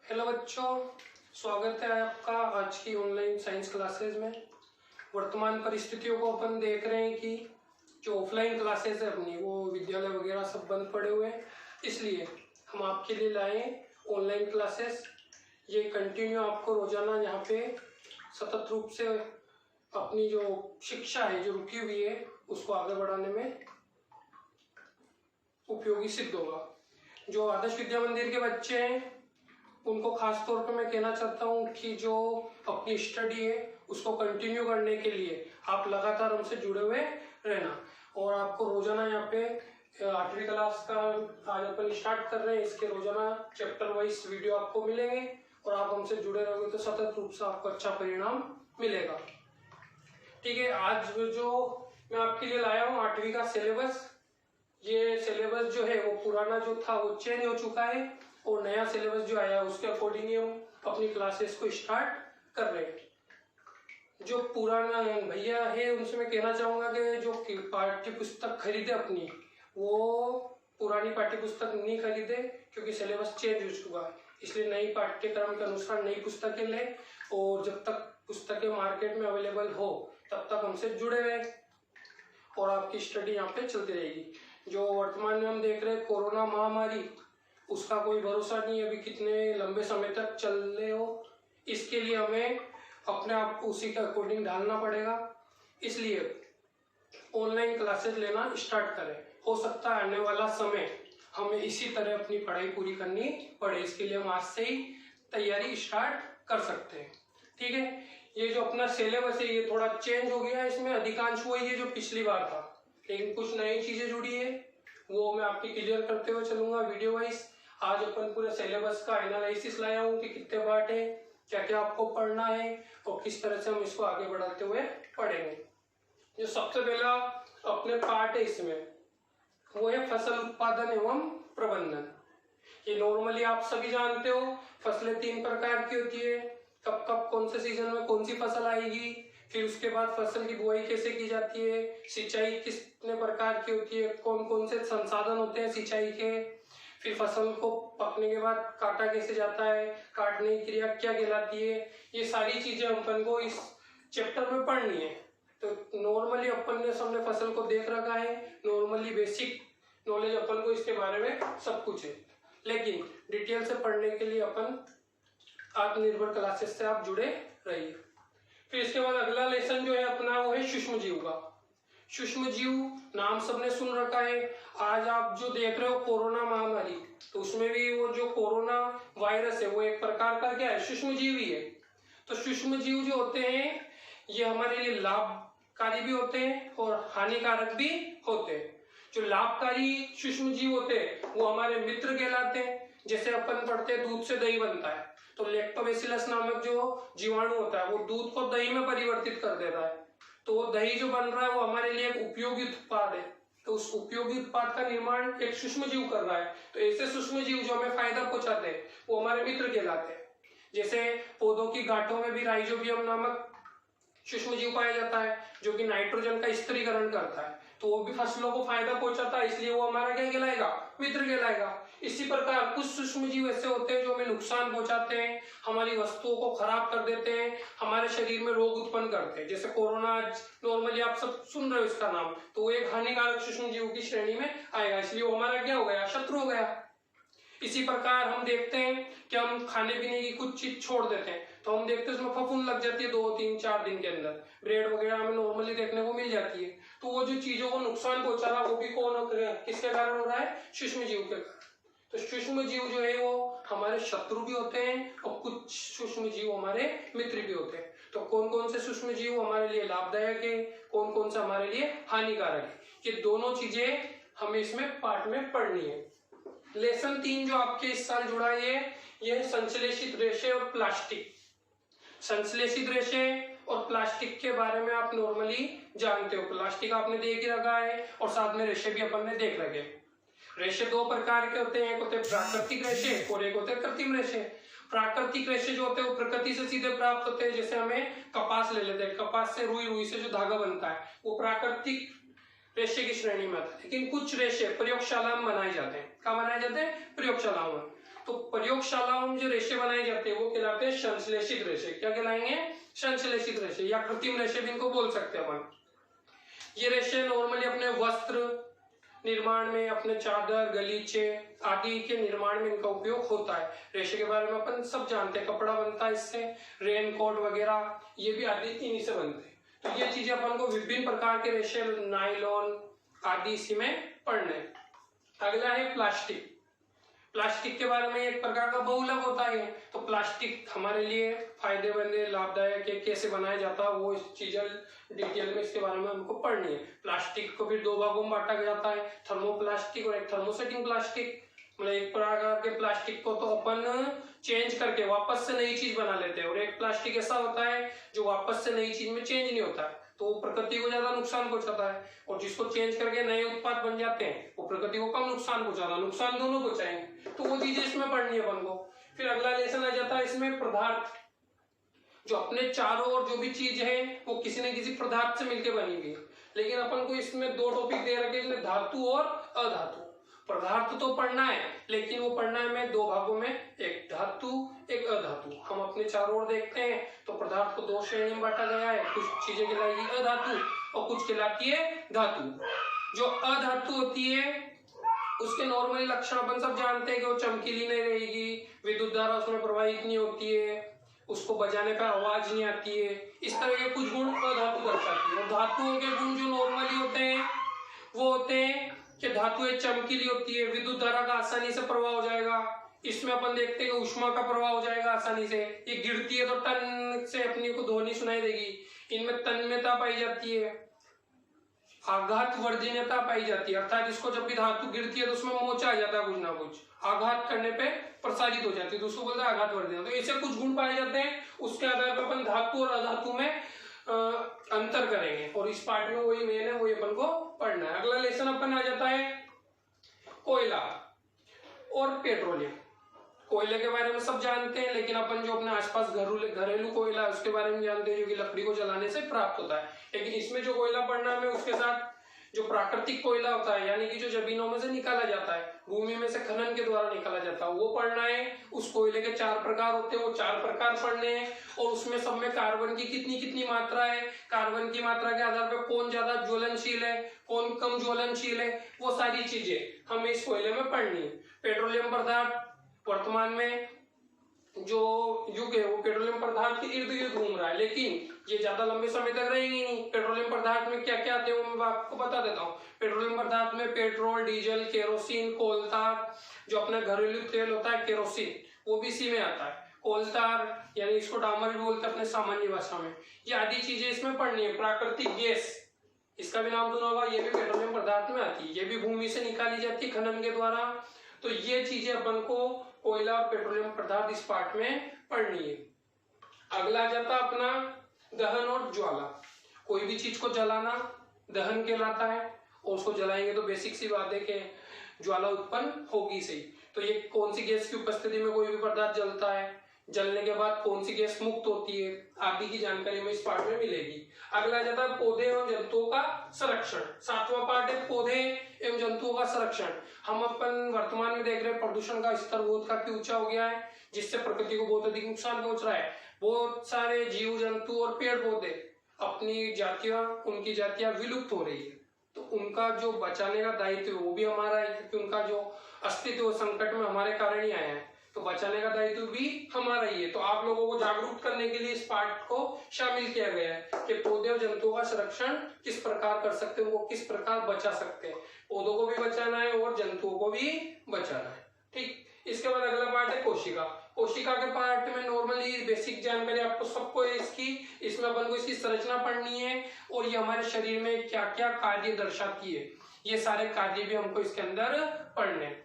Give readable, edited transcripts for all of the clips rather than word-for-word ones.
Hello बच्चों, स्वागत है आपका आज की ऑनलाइन साइंस क्लासेस में। वर्तमान परिस्थितियों को अपन देख रहे हैं कि जो ऑफलाइन क्लासेस है अपनी वो विद्यालय वगैरह सब बंद पड़े हुए हैं, इसलिए हम आपके लिए लाए ऑनलाइन क्लासेस। ये कंटिन्यू आपको रोजाना यहाँ पे सतत रूप से अपनी जो शिक्षा है जो रुकी हुई है उसको आगे बढ़ाने में उपयोगी सिद्ध होगा। जो आदर्श विद्या मंदिर के बच्चे हैं उनको खास तौर पे मैं कहना चाहता हूँ कि जो अपनी स्टडी है उसको कंटिन्यू करने के लिए आप लगातार हमसे जुड़े हुए रहना। और आपको रोजाना यहाँ पे 8वीं क्लास का आज अपन स्टार्ट कर रहे हैं, इसके रोजाना चैप्टर वाइज वीडियो आपको मिलेंगे और आप हमसे जुड़े रहोगे तो सतत रूप से आपको अच्छा परिणाम मिलेगा। ठीक है, आज जो मैं आपके लिए लाया हूँ 8वीं का सिलेबस। ये सिलेबस जो है वो पुराना जो था वो चेंज हो चुका है और नया सिलेबस जो आया उसके अकॉर्डिंग हम अपनी क्लासेस को स्टार्ट कर रहे हैं। जो पुराना भैया है उनसे मैं कहना चाहूंगा कि जो पाठ्य पुस्तक खरीदे अपनी, वो पुरानी पाठ्य पुस्तक नहीं खरीदे क्योंकि सिलेबस चेंज हो चुका है। इसलिए नई पाठ्यक्रम के अनुसार नई पुस्तकें लें और जब तक पुस्तकें मार्केट में अवेलेबल हो तब तक हमसे जुड़े रहे और आपकी स्टडी यहाँ पे चलती रहेगी। जो वर्तमान में हम देख रहे हैं कोरोना महामारी, उसका कोई भरोसा नहीं है अभी कितने लंबे समय तक चलने हो। इसके लिए हमें अपने आप को उसी के अकॉर्डिंग ढालना पड़ेगा। इसलिए ऑनलाइन क्लासेस लेना स्टार्ट करें। हो सकता है आने वाला समय हमें इसी तरह अपनी पढ़ाई पूरी करनी पड़े, इसके लिए हम आज से ही तैयारी स्टार्ट कर सकते हैं। ठीक है, ये जो अपना सिलेबस है ये थोड़ा चेंज हो गया है, इसमें अधिकांश वही है जो पिछली बार था, लेकिन कुछ नई चीजें जुड़ी है वो मैं आपकी क्लियर करते हुए चलूंगा वीडियो वाइज। आज अपन पूरे सिलेबस का एनालिसिस लाया हूँ कि कितने पार्ट है, क्या क्या आपको पढ़ना है और किस तरह से हम इसको आगे बढ़ाते हुए पढ़ेंगे। जो सबसे पहला अपने पार्ट है इसमें वो है फसल उत्पादन एवं प्रबंधन। ये नॉर्मली आप सभी जानते हो, फसलें 3 प्रकार की होती है। कब कब कौन से सीजन में कौन सी फसल आएगी, फिर उसके बाद फसल की बुआई कैसे की जाती है, सिंचाई कितने प्रकार की होती है, कौन कौन से संसाधन होते हैं सिंचाई के, फिर फसल को पकने के बाद काटा कैसे जाता है, काटने की क्रिया क्या कहलाती है। ये सारी चीजें अपन को इस चैप्टर में पढ़नी है। तो नॉर्मली अपन ने सबने फसल को देख रखा है, नॉर्मली बेसिक नॉलेज अपन को इसके बारे में सब कुछ है, लेकिन डिटेल से पढ़ने के लिए अपन आत्मनिर्भर क्लासेस से आप जुड़े रहिए। फिर इसके बाद अगला लेसन जो है अपना वो है सूक्ष्म जीव का। सूक्ष्म जीव नाम सबने सुन रखा है। आज आप जो देख रहे हो कोरोना महामारी, तो उसमें भी वो जो कोरोना वायरस है वो एक प्रकार का क्या है, सूक्ष्म जीव ही है। तो सूक्ष्म जीव जो होते हैं ये हमारे लिए लाभकारी भी होते हैं और हानिकारक भी होते हैं। जो लाभकारी सूक्ष्म जीव होते हैं वो हमारे मित्र कहलाते हैं। जैसे अपन पढ़ते हैं दूध से दही बनता है, तो लैक्टोबैसिलस नामक जो जीवाणु होता है वो दूध को दही में परिवर्तित कर देता है। तो वो दही जो बन रहा है वो हमारे लिए एक उपयोगी उत्पाद है, तो उस उपयोगी उत्पाद का निर्माण एक सूक्ष्म जीव कर रहा है। तो ऐसे सूक्ष्म जीव जो हमें फायदा पहुंचाते हैं वो हमारे मित्र कहलाते हैं। जैसे पौधों की गांठों में भी राइजोबियम नामक सूक्ष्म जीव पाया जाता है जो कि नाइट्रोजन का स्थिरीकरण करता है, तो वो भी फसलों को फायदा पहुंचाता है, इसलिए वो हमारा क्या कहलाएगा, मित्र कहलाएगा। इसी प्रकार कुछ सूक्ष्म जीव ऐसे होते हैं जो हमें नुकसान पहुंचाते हैं, हमारी वस्तुओं को खराब कर देते हैं, हमारे शरीर में रोग उत्पन्न करते हैं। जैसे कोरोना नॉर्मली आप सब सुन रहे हो इसका नाम, तो वो एक हानिकारक सूक्ष्म जीव की श्रेणी में आएगा, इसलिए वो हमारा क्या हो गया, शत्रु हो गया। इसी प्रकार हम देखते हैं कि हम खाने पीने की कुछ चीज छोड़ देते हैं तो हम देखते हैं उसमें फफूंद लग जाती है 2, 3, 4 दिन के अंदर। ब्रेड वगैरह हमें नॉर्मली देखने को मिल जाती है। तो वो जो चीजों को नुकसान पहुंचा रहा वो भी कौन किसके कारण हो रहा है, सूक्ष्म जीव के कारण। तो सूक्ष्म जीव जो है वो हमारे शत्रु भी होते हैं और कुछ सूक्ष्म जीव हमारे मित्र भी होते हैं। तो कौन कौन से सूक्ष्म जीव हमारे लिए लाभदायक है, कौन कौन से हमारे लिए हानिकारक है, ये दोनों चीजें हमें इसमें पार्ट में पढ़नी है। लेसन 3 जो आपके इस साल जुड़ा है ये संश्लेषित रेशे और प्लास्टिक। संश्लेषित रेशे और प्लास्टिक के बारे में आप नॉर्मली जानते हो, प्लास्टिक आपने देख ही रखा है और साथ में रेशे भी अपन ने देख रखे। रेशे 2 प्रकार के होते हैं, एक होते हैं प्राकृतिक रेशे और एक होते हैं कृत्रिम रेशे। प्राकृतिक रेशे जो होते हैं वो प्रकृति से सीधे प्राप्त होते हैं। जैसे हमें कपास ले लेते हैं, कपास से रुई से जो धागा बनता है वो प्राकृतिक रेशे की श्रेणी में आता है। लेकिन कुछ रेशे प्रयोगशाला में बनाए जाते हैं। कहाँ बनाए जाते हैं, प्रयोगशालाओं में। तो प्रयोगशालाओं में जो रेशे बनाए जाते हैं वो कहलाते हैं संश्लेषित रेशे। क्या कहलाएंगे? संश्लेषित रेशे या कृत्रिम रेशे भी इनको बोल सकते हैं अपन। ये रेशे नॉर्मली अपने वस्त्र निर्माण में, अपने चादर, गलीचे आदि के निर्माण में इनका उपयोग होता है। रेशे के बारे में अपन सब जानते हैं, कपड़ा बनता है इससे, रेनकोट वगैरह ये भी आदि इन्हीं से बनते हैं। तो ये चीजें अपन को विभिन्न प्रकार के रेशे, नायलॉन आदि इसी में पढ़ने। अगला है प्लास्टिक। प्लास्टिक के बारे में एक प्रकार का बहुलक होता है। तो प्लास्टिक हमारे लिए फायदेमंद है, लाभदायक है, कैसे बनाया जाता है वो इस चीजें डिटेल में इसके बारे में हमको पढ़नी है। प्लास्टिक को फिर दो भागों में बांटा जाता है, थर्मोप्लास्टिक और एक थर्मोसेटिंग प्लास्टिक। मतलब एक प्रकार के प्लास्टिक को तो अपन चेंज करके वापस से नई चीज बना लेते हैं, और एक प्लास्टिक ऐसा होता है जो वापस से नई चीज में चेंज नहीं होता, तो वो प्रकृति को ज्यादा नुकसान पहुंचाता है। और जिसको चेंज करके नए उत्पाद बन जाते हैं वो प्रकृति को कम नुकसान पहुंचाता है, नुकसान दोनों पहुंचाएंगे। तो वो चीजें इसमें पढ़नी है अपन को। फिर अगला लेसन आ जाता है इसमें पदार्थ। जो अपने चारों ओर जो भी चीज है वो किसी न किसी पदार्थ से मिलकर बनी हुई है, लेकिन अपन को इसमें दो टॉपिक दे रखे हैं, धातु और अधातु। पदार्थ तो पढ़ना है, लेकिन वो पढ़ना है में दो भागों में, एक धातु एक अधातु। हम अपने चारों ओर देखते हैं तो पदार्थ को दो श्रेणी में बांटा गया है, कुछ चीजें कहलाएगी अधातु और कुछ कहलाती है धातु। जो अधातु होती है उसके नॉर्मली लक्षण अपन सब जानते हैं कि वो चमकीली नहीं रहेगी, विद्युत धारा उसमें प्रवाहित नहीं होती है, उसको बजाने पर आवाज नहीं आती है। इस तरह के कुछ गुण अधातु दर्शाती है। और धातुओं के गुण जो नॉर्मली होते हैं वो होते हैं कि धातुएं चमकीली होती है, विद्युत धारा का आसानी से प्रवाह हो जाएगा, इसमें अपन देखते हैं ऊष्मा का प्रवाह हो जाएगा आसानी से, ये गिरती है तो टन से अपनी को ध्वनि सुनाई देगी, इनमें तन्मयता पाई जाती है, आघात वर्जनीयता पाई जाती है, अर्थात इसको जब भी धातु गिरती है तो उसमें मोचा आ जाता है, कुछ ना कुछ आघात करने पे प्रसारित हो जाती है, तो उसको बोलते हैं आघात वर्जनीयता। तो ऐसे कुछ गुण पाए जाते हैं, उसके आधार पर अपन धातु और अधातु में अंतर करेंगे, और इस पार्ट में वही मेन है, वही अपन को पढ़ना है। अगला लेसन अपन आ जाता है कोयला और पेट्रोलियम। कोयले के बारे में सब जानते हैं, लेकिन अपन जो अपने आसपास घरेलू कोयला है उसके बारे में जानते हैं, जो कि लकड़ी को जलाने से प्राप्त होता है। लेकिन इसमें जो कोयला पढ़ना है उसके साथ जो प्राकृतिक कोयला होता है, यानी कि जो जमीनों में से निकाला जाता है, भूमि में से खनन के द्वारा निकाला जाता है, वो पढ़ना है। उस कोयले के 4 प्रकार होते हैं, वो 4 प्रकार पढ़ने हैं, और उसमें सब में कार्बन की कितनी कितनी मात्रा है, कार्बन की मात्रा के आधार पर कौन ज्यादा ज्वलनशील है, कौन कम ज्वलनशील है, वो सारी चीजें हमें इस कोयले में पढ़नी है। पेट्रोलियम पदार्थ वर्तमान में जो युग है वो पेट्रोलियम पदार्थ के इर्द गिर्द घूम रहा है, लेकिन ये ज्यादा लंबे समय तक रहेंगे नहीं। पेट्रोलियम पदार्थ में क्या क्या आते हैं वो मैं आपको बता देता हूँ। पेट्रोलियम पदार्थ में पेट्रोल, डीजल, केरोसिन, कोलतार, जो अपना घरेलू तेल होता है केरोसिन, वो भी इसी में आता है। कोलतार यानी इसको डामर भी बोलते हैं अपने सामान्य भाषा में। ये आदि चीजें इसमें पढ़नी है। प्राकृतिक गैस, इसका भी नाम सुना होगा, ये भी पेट्रोलियम पदार्थ में आती है, ये भी भूमि से निकाली जाती है खनन के द्वारा। तो ये चीजें अपन को कोयला और पेट्रोलियम पदार्थ इस पार्ट में पढ़नी है। अगला आ जाता अपना दहन और ज्वाला। कोई भी चीज को जलाना दहन कहलाता है, और उसको जलाएंगे तो बेसिक सी बात है कि ज्वाला उत्पन्न होगी सही। तो ये कौन सी गैस की उपस्थिति में कोई भी पदार्थ जलता है, जलने के बाद कौन सी गैस मुक्त होती है, आदि की जानकारी में इस पार्ट में मिलेगी। अगला जाता है पौधे एवं जंतुओं का संरक्षण। 7वां पार्ट है पौधे एवं जंतुओं का संरक्षण। हम अपन वर्तमान में देख रहे हैं प्रदूषण का स्तर बहुत काफी ऊंचा हो गया है, जिससे प्रकृति को बहुत अधिक नुकसान पहुंच रहा है। बहुत सारे जीव जंतु और पेड़ पौधे अपनी जातियां, उनकी जातियां विलुप्त हो रही है, तो उनका जो बचाने का दायित्व वो भी हमारा है, क्योंकि उनका जो अस्तित्व संकट में हमारे कारण ही आया है, तो बचाने का दायित्व भी हमारा ही है। तो आप लोगों को जागरूक करने के लिए इस पार्ट को शामिल किया गया है कि पौधे और जंतुओं का संरक्षण किस प्रकार कर सकते हैं, वो किस प्रकार बचा सकते हैं। पौधों को भी बचाना है और जंतुओं को भी बचाना है। ठीक, इसके बाद अगला पार्ट है कोशिका। कोशिका के पार्ट में नॉर्मली बेसिक जानकारी आपको सबको है इसकी, इसमें अपन को इसकी संरचना पढ़नी है और ये हमारे शरीर में क्या क्या कार्य दर्शाती है, ये सारे कार्य भी हमको इसके अंदर पढ़ने।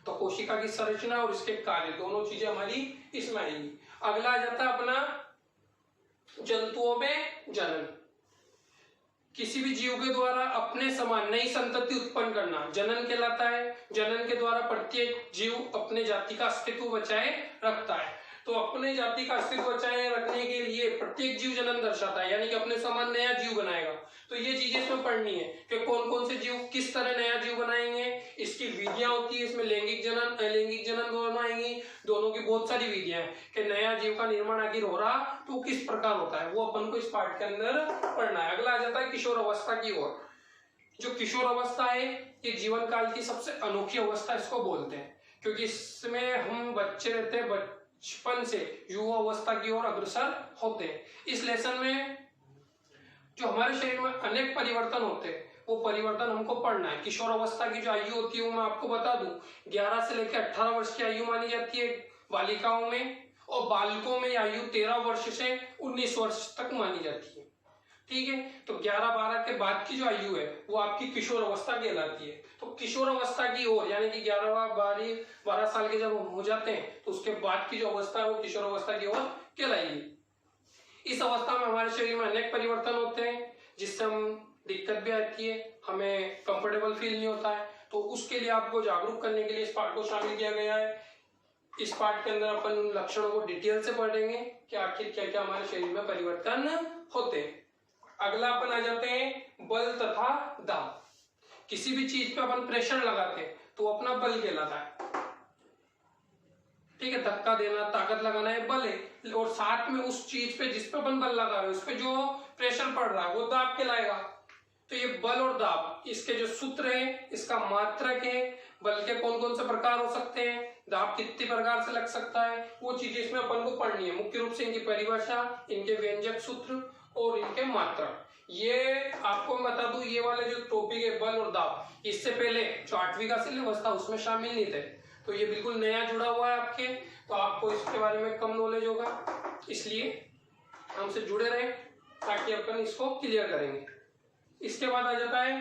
तो कोशिका की संरचना और इसके कार्य दोनों चीजें हमारी इसमें आएंगी। अगला आ जाता है अपना जंतुओं में जनन। किसी भी जीव के द्वारा अपने समान नई संतति उत्पन्न करना जनन कहलाता है। जनन के द्वारा प्रत्येक जीव अपने जाति का अस्तित्व बचाए रखता है। तो अपने जाति का अस्तित्व बचाए रखने के लिए प्रत्येक जीव जनन दर्शाता है, यानी कि अपने समान नया जीव बनाएगा। तो ये चीजें इसमें पढ़नी है कि कौन कौन से जीव किस तरह नया जीव बनाएंगे, इसकी विधियां होती है, इसमें लैंगिक जनन अलैंगिक जनन दोनों आएंगी, दोनों की बहुत सारी विधियां हैं कि नया जीव का निर्माण आखिर हो रहा तो किस प्रकार होता है, वो अपन को इस पार्ट के अंदर पढ़ना है। अगला आ जाता है किशोर अवस्था की ओर। जो किशोर अवस्था है ये जीवन काल की सबसे अनोखी अवस्था इसको बोलते हैं, क्योंकि इसमें हम बच्चे रहते हैं, बचपन से युवा अवस्था की ओर अग्रसर होते हैं। इस लेसन में जो हमारे शरीर में अनेक परिवर्तन होते हैं वो परिवर्तन हमको पढ़ना है। किशोर अवस्था की जो आयु होती है वो मैं आपको बता दूं 11 से लेकर 18 वर्ष की आयु मानी जाती है बालिकाओं में, और बालकों में आयु 13 वर्ष से 19 वर्ष तक मानी जाती है। ठीक है, तो 11-12 के बाद की जो आयु है वो आपकी किशोर अवस्था कहलाती है। तो किशोर अवस्था की ओर यानी कि 11-12 साल के जब हो जाते हैं तो उसके बाद की जो अवस्था है वो किशोर अवस्था की ओर कहलाएगी। इस अवस्था में हमारे शरीर में अनेक परिवर्तन होते हैं जिससे हम दिक्कत भी आती है, हमें कंफर्टेबल फील नहीं होता है। तो उसके लिए आपको जागरूक करने के लिए इस पार्ट को शामिल किया गया है। इस पार्ट के अंदर अपन उन लक्षणों को डिटेल से पढ़ेंगे कि आखिर क्या क्या हमारे शरीर में परिवर्तन होते हैं। अगला अपन आ जाते हैं बल तथा दाब। किसी भी चीज पे अपन प्रेशर लगाते हैं तो अपना बल कहलाता है। ठीक है, धक्का देना, ताकत लगाना है बल है, और साथ में उस चीज पे जिस पे अपन बल लगा रहे हैं उस पे जो प्रेशर पड़ रहा है वो दाब कहलाएगा। तो ये बल और दाब इसके जो सूत्र है, इसका मात्रक है, बल के कौन कौन से प्रकार हो सकते हैं, दाब कितने प्रकार से लग सकता है, वो चीजें इसमें अपन को पढ़नी है। मुख्य रूप से इनकी परिभाषा, इनके व्यंजक सूत्र और इनके मात्रक। ये आपको मैं बता दूं, ये वाले जो टॉपिक है बल और दाब, इससे पहले जो 8वीं का सिलेबस था उसमें शामिल नहीं थे, तो ये बिल्कुल नया जुड़ा हुआ है आपके, तो आपको इसके बारे में कम नॉलेज होगा, इसलिए हमसे जुड़े रहे ताकि अपन इसको क्लियर करेंगे। इसके बाद आ जाता है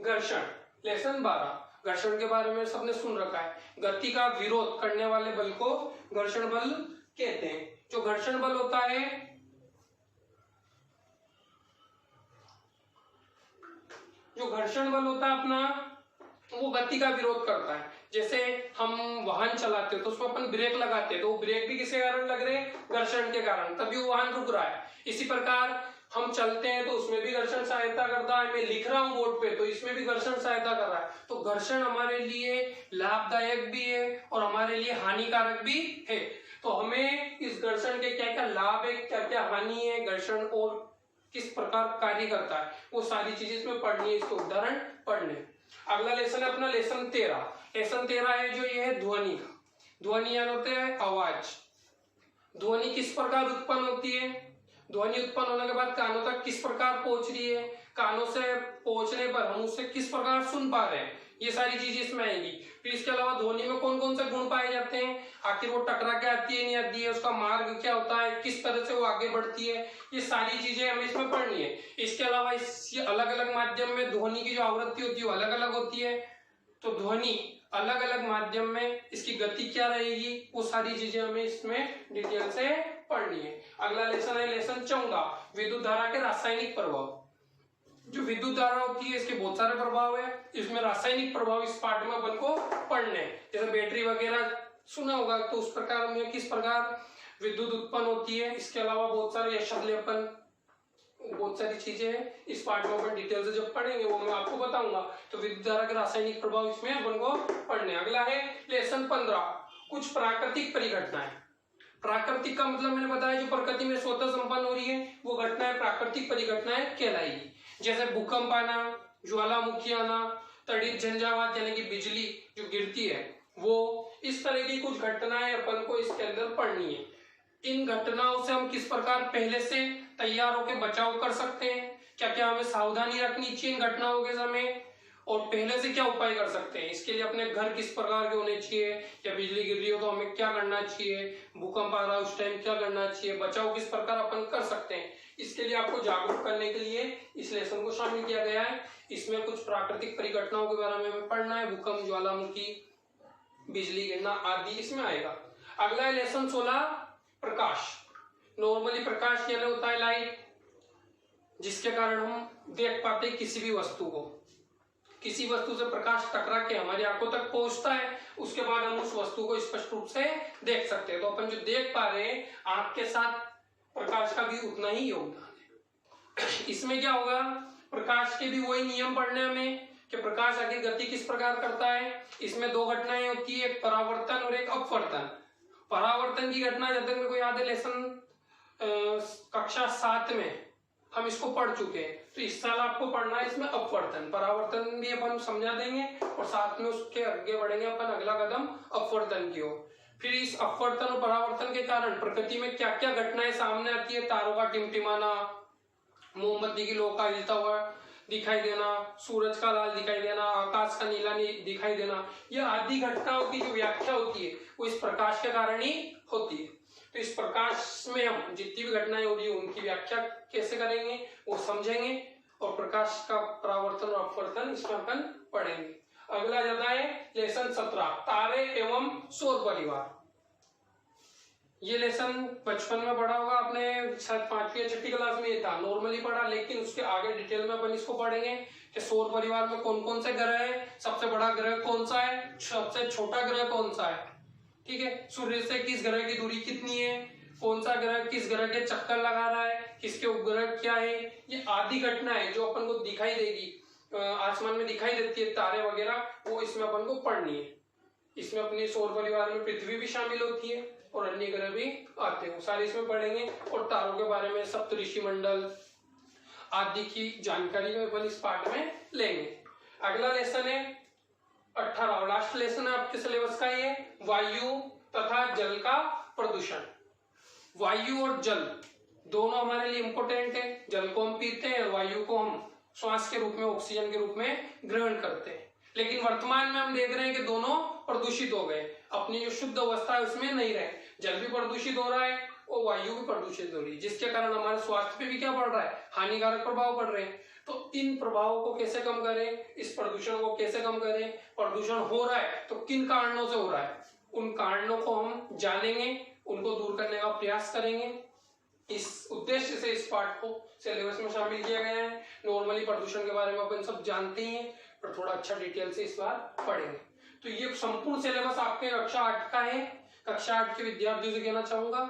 घर्षण, लेसन 12। घर्षण के बारे में सबने सुन रखा है, गति का विरोध करने वाले बल को घर्षण बल कहते हैं। जो घर्षण बल होता है अपना, वो गति का विरोध करता है। जैसे हम वाहन चलाते हैं तो उसमें अपन ब्रेक लगाते हैं, तो ब्रेक भी किसके कारण लग रहे हैं, घर्षण के कारण, तभी वो वाहन रुक रहा है। इसी प्रकार हम चलते हैं तो उसमें भी घर्षण सहायता करता है, मैं लिख रहा हूं बोर्ड पे तो इसमें भी घर्षण सहायता कर रहा है। तो घर्षण हमारे लिए लाभदायक भी है और हमारे लिए हानिकारक भी है। तो हमें इस घर्षण के क्या क्या लाभ है, क्या क्या हानि है, घर्षण और किस प्रकार कार्य करता है, वो सारी चीजें इसमें पढ़नी है, इसके उदाहरण पढ़ने। अगला लेसन है अपना लेसन 13। लेसन 13 है जो ये है ध्वनि का। ध्वनि यानी होते हैं आवाज। ध्वनि किस प्रकार उत्पन्न होती है, ध्वनि उत्पन्न होने के बाद कानों तक किस प्रकार पहुंच रही है, कानों से पहुंचने पर हम उससे किस प्रकार सुन पा रहे हैं, ये सारी चीजें इसमें आएंगी। फिर इसके अलावा ध्वनि में कौन कौन से गुण पाए जाते हैं, आखिर वो टकरा के आती है नहीं आती है, उसका मार्ग क्या होता है, किस तरह से वो आगे बढ़ती है, ये सारी चीजें हमें इसमें पढ़नी है। इसके अलावा इस अलग अलग माध्यम में ध्वनि की जो आवृत्ति होती है वो अलग अलग होती है, तो ध्वनि अलग अलग माध्यम में इसकी गति क्या रहेगी, वो सारी चीजें हमें इसमें डिटेल से पढ़नी है। अगला लेसन है लेसन 14, विद्युत धारा के रासायनिक प्रभाव। जो विद्युत धारा होती है इसके बहुत सारे प्रभाव है, इसमें रासायनिक प्रभाव इस पार्ट में अपन को पढ़ने हैं। जैसे बैटरी वगैरह सुना होगा, तो उस प्रकार में किस प्रकार विद्युत उत्पन्न होती है। इसके अलावा बहुत सारे शब्दलेपन, बहुत सारी चीजें हैं, इस पार्ट में अपन डिटेल से जब पढ़ेंगे वो मैं आपको बताऊंगा। तो विद्युत धारा के रासायनिक प्रभाव इसमें अपन को पढ़ने। अगला है लेसन 15, कुछ प्राकृतिक परिघटनाएं। प्राकृतिक का मतलब मैंने बताया जो प्रकृति में स्वतः संपन्न हो रही है वो घटनाएं प्राकृतिक परिघटनाएं कहलाएगी। जैसे भूकंप आना, ज्वालामुखी आना, तड़ित झंझावात यानी कि बिजली जो गिरती है वो, इस तरह की कुछ घटनाएं अपन को इसके अंदर पढ़नी है। इन घटनाओं से हम किस प्रकार पहले से तैयार होकर बचाव कर सकते हैं, क्या क्या हमें सावधानी रखनी चाहिए इन घटनाओं के समय, और पहले से क्या उपाय कर सकते हैं। इसके लिए अपने घर किस प्रकार के होने चाहिए, या बिजली गिर रही हो तो हमें क्या करना चाहिए, भूकंप आ रहा है उस टाइम क्या करना चाहिए, बचाव किस प्रकार अपन कर सकते हैं, इसके लिए आपको जागरूक करने के लिए इस लेसन को शामिल किया गया है। इसमें कुछ प्राकृतिक परिघटनाओं के बारे में हमें पढ़ना है, भूकंप, ज्वालामुखी, बिजली गिरना आदि इसमें आएगा। अगला है लेसन 16, प्रकाश। नॉर्मली प्रकाश यानी होता है लाइट, जिसके कारण हम देख पाते हैं किसी भी वस्तु को। किसी वस्तु से प्रकाश टकरा के हमारी आंखों तक पहुंचता है, उसके बाद हम उस वस्तु को स्पष्ट रूप से देख सकते हैं। तो अपन जो देख पा रहे हैं आंख के साथ प्रकाश का भी उतना ही योगदान है। इसमें क्या होगा, प्रकाश के भी वही नियम पढ़ने हमें कि प्रकाश आगे गति किस प्रकार करता है। इसमें दो घटनाएं होती है, एक परावर्तन और एक अपवर्तन। परावर्तन की घटना जब तक मेरे को याद है लेसन कक्षा 7 में हम इसको पढ़ चुके हैं, तो इस साल आपको पढ़ना है इसमें अपवर्तन। परावर्तन भी अपन समझा देंगे और साथ में उसके आगे बढ़ेंगे अपन अगला कदम अपवर्तन की ओर। फिर इस अपवर्तन और परावर्तन के कारण प्रकृति में क्या क्या घटनाएं सामने आती है, तारों का टिमटिमाना, मोमबत्ती की लौ का हिलता हुआ दिखाई देना, सूरज का लाल दिखाई देना, आकाश का नीला दिखाई देना, यह आदि घटनाओं की जो व्याख्या होती है वो इस प्रकाश के कारण ही होती है। तो इस प्रकाश में हम जितनी भी घटनाएं हो रही है उनकी व्याख्या कैसे करेंगे वो समझेंगे, और प्रकाश का परावर्तन और अपवर्तन इसमें अपन पढ़ेंगे। अगला जाता है लेसन 17, तारे एवं सौर परिवार। ये लेसन बचपन में पढ़ा होगा आपने, शायद 5वीं या 6वीं क्लास में ये था, नॉर्मली पढ़ा, लेकिन उसके आगे डिटेल में अपन इसको पढ़ेंगे कि सौर परिवार में कौन कौन से ग्रह है, सबसे बड़ा ग्रह कौन सा है, सबसे छोटा ग्रह कौन सा है, ठीक है, सूर्य से किस ग्रह की दूरी कितनी है, कौन सा ग्रह किस ग्रह के चक्कर लगा रहा है, किसके उपग्रह क्या है, ये आदि घटना है जो अपन को दिखाई देगी, आसमान में दिखाई देती है तारे वगैरह, वो इसमें अपन को पढ़नी है। इसमें अपने सौर परिवार में पृथ्वी भी शामिल होती है और अन्य ग्रह भी आते हैं, सारे इसमें पढ़ेंगे। और तारों के बारे में सप्तऋषि मंडल आदि की जानकारी में अपन इस पार्ट में लेंगे। अगला लेसन है 18, लास्ट लेसन है आपके सिलेबस का, ये वायु तथा जल का प्रदूषण। वायु और जल दोनों हमारे लिए इंपॉर्टेंट है। जल को हम पीते हैं और वायु को हम श्वास के रूप में, ऑक्सीजन के रूप में ग्रहण करते हैं, लेकिन वर्तमान में हम देख रहे हैं कि दोनों प्रदूषित हो गए, अपनी जो शुद्ध अवस्था है उसमें नहीं रहे। जल भी प्रदूषित हो रहा है और वायु भी प्रदूषित हो रही है, जिसके कारण हमारे स्वास्थ्य पे भी क्या पड़ रहा है, हानिकारक प्रभाव पड़ रहे हैं। तो इन प्रभावों को कैसे कम करें, इस प्रदूषण को कैसे कम करें, प्रदूषण हो रहा है तो किन कारणों से हो रहा है, उन कारणों को हम जानेंगे, उनको दूर करने का प्रयास करेंगे। इस उद्देश्य से इस पाठ को सिलेबस में शामिल किया गया है। नॉर्मली प्रदूषण के बारे में अपन सब जानते ही हैं, पर थोड़ा अच्छा डिटेल से इस बार पढ़ेंगे। तो ये संपूर्ण सिलेबस आपके कक्षा 8 का है। कक्षा 8 के विद्यार्थियों से कहना चाहूंगा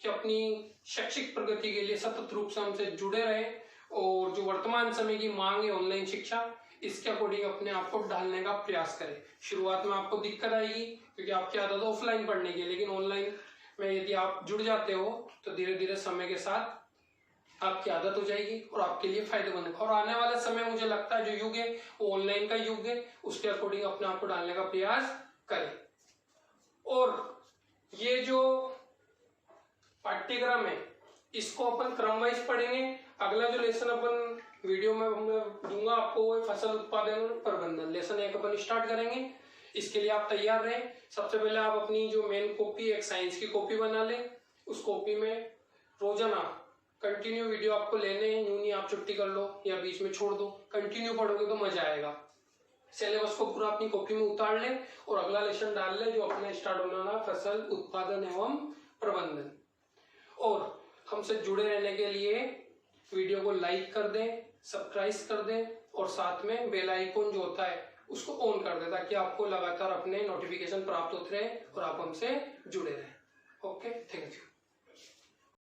कि अपनी शैक्षिक प्रगति के लिए सतत रूप से हमसे जुड़े रहे, और जो वर्तमान समय की मांग है ऑनलाइन शिक्षा, इसके अकॉर्डिंग अपने आप को ढालने का प्रयास करें। शुरुआत में आपको दिक्कत आएगी क्योंकि आपकी आदत ऑफलाइन पढ़ने की, लेकिन ऑनलाइन में यदि आप जुड़ जाते हो तो धीरे धीरे समय के साथ आपकी आदत हो जाएगी और आपके लिए फायदेमंद है। और आने वाला समय मुझे लगता है जो युग है वो ऑनलाइन का युग है, उसके अकॉर्डिंग अपने आप को डालने का प्रयास करें। और ये जो पाठ्यक्रम है इसको अपन क्रम वाइज पढ़ेंगे। अगला जो लेसन अपन वीडियो में दूंगा आपको वो फसल उत्पादन और प्रबंधन, लेसन 1 अपन स्टार्ट करेंगे। इसके लिए आप तैयार रहें। सबसे पहले आप अपनी जो मेन कॉपी, एक साइंस की कॉपी बना लें। उस कॉपी में रोजाना कंटिन्यू वीडियो आपको लेने हैं, यूं नहीं आप छुट्टी कर लो या बीच में छोड़ दो, कंटिन्यू पढ़ोगे तो मजा आएगा। सिलेबस को पूरा अपनी कॉपी में उतार ले और अगला लेसन डाल ले जो अपना स्टार्ट होना है, फसल उत्पादन एवं प्रबंधन। और हमसे जुड़े रहने के लिए वीडियो को लाइक कर दें, सब्सक्राइब कर दें और साथ में बेल आइकन जो होता है उसको ऑन कर दें, ताकि आपको लगातार अपने नोटिफिकेशन प्राप्त होते रहे और आप हमसे जुड़े रहें। Okay, thank you.